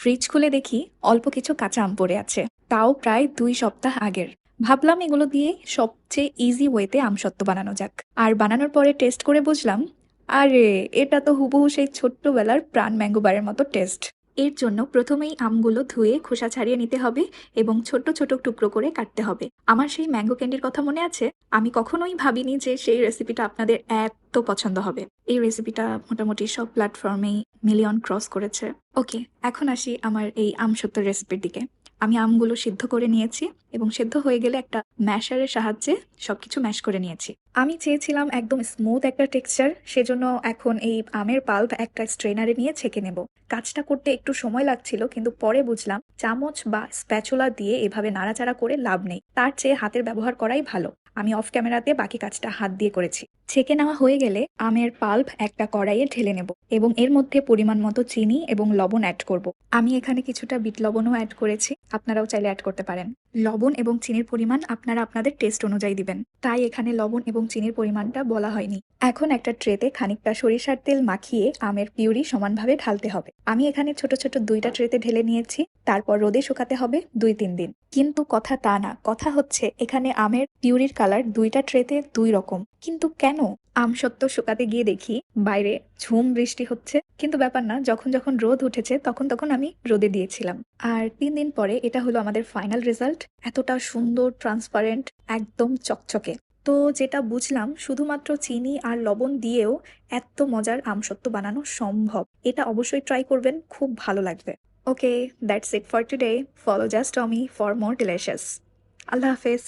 Fridge খুলে দেখি অল্প কিছু কাঁচা আম পড়ে আছে, তাও প্রায় 2 সপ্তাহ আগের। ভাবলাম এগুলো দিয়ে সবচেয়ে ইজি ওয়েতে আমসত্ত্ব বানানো যাক। আর বানানোর পরে টেস্ট করে বুঝলাম, আরে এটা তো হুবহু সেই ছোট্টবেলার প্রাণ ম্যাঙ্গো বারের মতো টেস্ট। এর জন্য প্রথমেই আমগুলো ধুয়ে খোসা ছাড়িয়ে নিতে হবে এবং ছোট ছোট টুকরো করে কাটতে হবে। আমার সেই ম্যাঙ্গো ক্যান্ডির কথা মনে আছে? আমি কখনোই ভাবিনি যে সেই রেসিপিটা আপনাদের এত পছন্দ হবে। এই রেসিপিটা মোটামুটি সব প্ল্যাটফর্মেই মিলিয়ন ক্রস করেছে। ওকে, এখন আসি আমার এই আমসত্ত্বর রেসিপির দিকে। আমি আমগুলো সিদ্ধ করে নিয়েছি এবং সিদ্ধ হয়ে গেলে একটা ম্যাশারের সাহায্যে সবকিছু ম্যাশ করে নিয়েছি। আমি চেয়েছিলাম একদম স্মুথ একটা টেক্সচার, সেজন্য এখন এই আমের পাল্প একটা স্ট্রেনারে নিয়ে ছেঁকে নেব। কাজটা করতে একটু সময় লাগছিল, কিন্তু পরে বুঝলাম চামচ বা স্প্যাচুলা দিয়ে এভাবে নাড়াচাড়া করে লাভ নেই, তার চেয়ে হাতের ব্যবহার করাই ভালো। আমি অফ ক্যামেরাতে বাকি কাজটা হাত দিয়ে করেছি। ছেঁকে নেওয়া হয়ে গেলে আমের পাল্প একটা কড়াইয়ে ঢেলে নেব এবং এর মধ্যে পরিমাণ মতো চিনি এবং লবণ অ্যাড করব। আমি এখানে কিছুটা বিট লবণও অ্যাড করেছি, আপনারাও চাইলে অ্যাড করতে পারেন। লবণ এবং চিনির পরিমাণ আপনারা আপনাদের টেস্ট অনুযায়ী দিবেন, তাই এখানে লবণ এবং চিনির পরিমাণটা বলা হয়নি। এখন একটা ট্রেতে খানিকটা সরিষার তেল মাখিয়ে আমের পিউরি সমানভাবে ঢালতে হবে। আমি এখানে ছোট ছোট 2টা ট্রেতে ঢেলে নিয়েছি, তারপর রোদে শুকাতে হবে 2-3 দিন। কিন্তু কথা তা না, কথা হচ্ছে এখানে আমের পিউরির কালার 2টা ট্রেতে 2 রকম। কিন্তু কেন? আমসত্ত্ব শুকাতে গিয়ে দেখি বাইরে ঝুম বৃষ্টি হচ্ছে, কিন্তু ব্যাপার না, যখন যখন রোদ উঠেছে তখন তখন আমি রোদে দিয়েছিলাম। আর 3 দিন পরে এটা হলো আমাদের ফাইনাল রেজাল্ট। এতটা সুন্দর, ট্রান্সপারেন্ট, একদম চকচকে। তো যেটা বুঝলাম, শুধুমাত্র চিনি আর লবণ দিয়েও এত মজার আমসত্ত্ব বানানো সম্ভব। এটা অবশ্যই ট্রাই করবেন, খুব ভালো লাগবে। Okay, that's it for today. Follow just Tommy for more delicious. আল্লাহ হাফেজ।